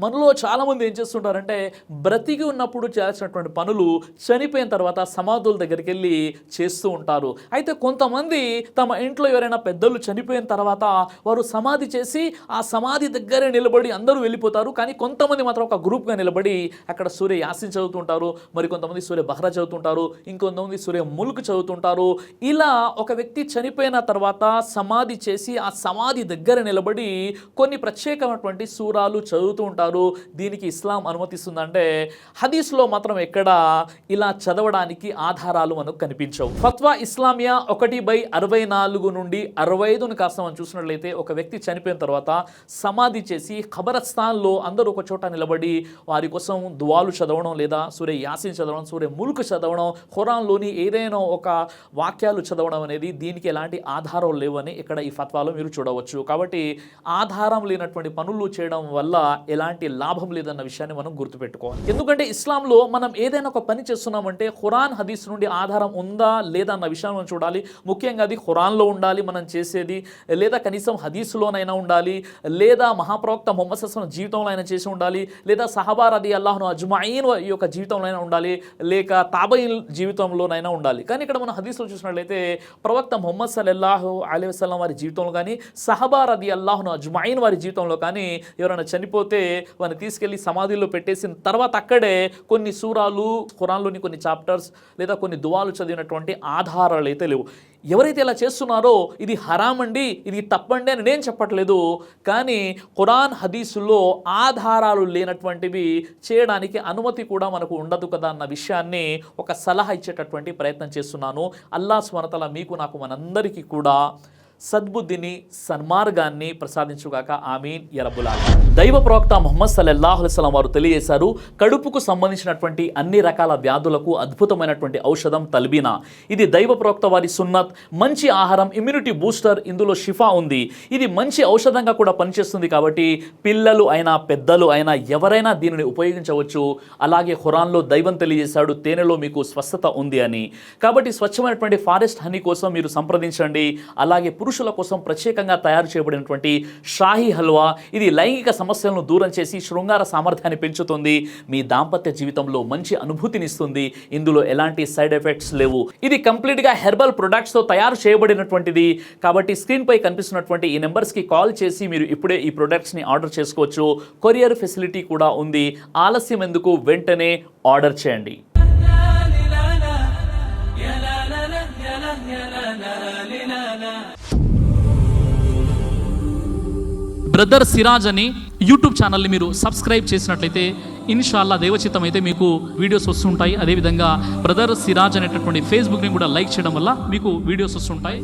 మనలో చాలామంది ఏం చేస్తుంటారంటే బ్రతికి ఉన్నప్పుడు చేయాల్సినటువంటి పనులు చనిపోయిన తర్వాత సమాధుల దగ్గరికి వెళ్ళి చేస్తూ ఉంటారు. అయితే కొంతమంది తమ ఇంట్లో ఎవరైనా పెద్దలు చనిపోయిన తర్వాత వారు సమాధి చేసి ఆ సమాధి దగ్గరే నిలబడి అందరూ వెళ్ళిపోతారు. కానీ కొంతమంది మాత్రం ఒక గ్రూప్గా నిలబడి అక్కడ సూర్య యాసిన్ చదువుతుంటారు, మరి కొంతమంది సూర్య బహ్రా చదువుతుంటారు, ఇంకొంతమంది సూర్య ముల్క్ చదువుతుంటారు. ఇలా ఒక వ్యక్తి చనిపోయిన తర్వాత సమాధి చేసి ఆ సమాధి దగ్గర నిలబడి కొన్ని ప్రత్యేకమైనటువంటి సూరాలు చదువుతూ ఉంటారు. దీనికి ఇస్లాం అనుమతిస్తుందంటే హదీస్లో మాత్రం ఎక్కడ ఇలా చదవడానికి ఆధారాలు మనకు కనిపించవు. ఫత్వా ఇస్లామియా 1/64 నుండి 65ను కాస్త మనం చూసినట్లయితే ఒక వ్యక్తి చనిపోయిన తర్వాత సమాధి చేసి ఖబరస్థాన్లో అందరూ ఒక చోట నిలబడి వారి కోసం దువాలు చదవడం, లేదా సూర్య యాసిన్ చదవడం, సూర్య ముల్క్ చదవడం, ఖురాన్లోని ఏదైనా ఒక వాక్యాలు చదవడం అనేది దీనికి ఎలాంటి ఆధారం లేవని ఇక్కడ ఈ ఫత్వాలో మీరు చూడవచ్చు. కాబట్టి ఆధారం లేనటువంటి పనులు చేయడం వల్ల ఎలాంటి లాభం లేదన్న విషయాన్ని మనం గుర్తుపెట్టుకోవాలి. ఎందుకంటే ఇస్లాంలో మనం ఏదైనా ఒక పని చేస్తున్నామంటే ఖురాన్ హదీస్ నుండి ఆధారం ఉందా లేదా అన్న విషయాన్ని మనం చూడాలి. ముఖ్యంగా అది ఖురాన్లో ఉండాలి మనం చేసేది, లేదా కనీసం హదీస్లోనైనా ఉండాలి, లేదా మహాప్రవక్త ముహమ్మద్ సల్లల్లాహు అలైహి వసల్లం జీవితంలో అయినా చేసి ఉండాలి, లేదా సహబా రదియల్లాహు అజ్మఈన్ యొక్క జీవితంలో అయినా ఉండాలి, లేక తాబঈన్ జీవితంలోనైనా ఉండాలి. కానీ ఇక్కడ మనం హదీస్లో చూసినట్లయితే ప్రవక్త ముహమ్మద్ సల్లల్లాహు అలైహి వసల్లం వారి జీవితంలో కానీ సహబా రదియల్లాహు అజ్మఈన్ వారి జీవితంలో కానీ ఎవరైనా చనిపోతే వారిని తీసుకెళ్లి సమాధిలో పెట్టేసిన తర్వాత అక్కడే కొన్ని సూరాలు, ఖురాన్లోని కొన్ని చాప్టర్స్ లేదా కొన్ని దువాలు చదివినటువంటి ఆధారాలు అయితే లేవు. ఎవరైతే ఇలా చేస్తున్నారో ఇది హరాం అండి, ఇది తప్పండి అని నేను చెప్పట్లేదు. కానీ ఖురాన్ హదీసుల్లో ఆధారాలు లేనటువంటివి చేయడానికి అనుమతి కూడా మనకు ఉండదు కదా అన్న విషయాన్ని ఒక సలహా ఇచ్చేటటువంటి ప్రయత్నం చేస్తున్నాను. అల్లాహ్ సుబ్హానహు వ తఆలా మీకు నాకు మనందరికీ కూడా సద్బుద్ధిని, సన్మార్గాన్ని ప్రసాదించుగాక. ఆమీన్ యా రబ్బుల్ ఆలమీన్. దైవ ప్రవక్త ముహమ్మద్ సల్లల్లాహు అలైహి వసల్లం వారు తెలియజేశారు, కడుపుకు సంబంధించినటువంటి అన్ని రకాల వ్యాధులకు అద్భుతమైనటువంటి ఔషధం తల్బీనా. ఇది దైవ ప్రవక్త వారి సున్నత్, మంచి ఆహారం, ఇమ్యూనిటీ బూస్టర్, ఇందులో షిఫా ఉంది. ఇది మంచి ఔషధంగా కూడా పనిచేస్తుంది. కాబట్టి పిల్లలు అయినా పెద్దలు అయినా ఎవరైనా దీనిని ఉపయోగించవచ్చు. అలాగే ఖురాన్లో దైవం తెలియజేశాడు, తేనెలో మీకు స్వస్థత ఉంది అని. కాబట్టి స్వచ్ఛమైనటువంటి ఫారెస్ట్ హనీ కోసం మీరు సంప్రదించండి. అలాగే పురుషుల కోసం ప్రత్యేకంగా తయారు చేయబడినటువంటి షాహీ హల్వా, ఇది లైంగిక సమస్యలను దూరం చేసి శృంగార సామర్థ్యాన్ని పెంచుతుంది, మీ దాంపత్య జీవితంలో మంచి అనుభూతినిస్తుంది. ఇందులో ఎలాంటి సైడ్ ఎఫెక్ట్స్ లేవు. ఇది కంప్లీట్గా హెర్బల్ ప్రొడక్ట్స్తో తయారు చేయబడినటువంటిది. కాబట్టి స్క్రీన్పై కనిపిస్తున్నటువంటి ఈ నెంబర్స్కి కాల్ చేసి మీరు ఇప్పుడే ఈ ప్రొడక్ట్స్ని ఆర్డర్ చేసుకోవచ్చు. కొరియర్ ఫెసిలిటీ కూడా ఉంది. ఆలస్యం ఎందుకు, వెంటనే ఆర్డర్ చేయండి. బ్రదర్ సిరాజ్ అని యూట్యూబ్ ఛానల్ని మీరు సబ్స్క్రైబ్ చేసినట్లయితే ఇన్షాల్లా దైవచిత్తం అయితే మీకు వీడియోస్ వస్తుంటాయి. అదేవిధంగా బ్రదర్ సిరాజ్ అనేటటువంటి ఫేస్బుక్ని కూడా లైక్ చేయడం వల్ల మీకు వీడియోస్ వస్తుంటాయి.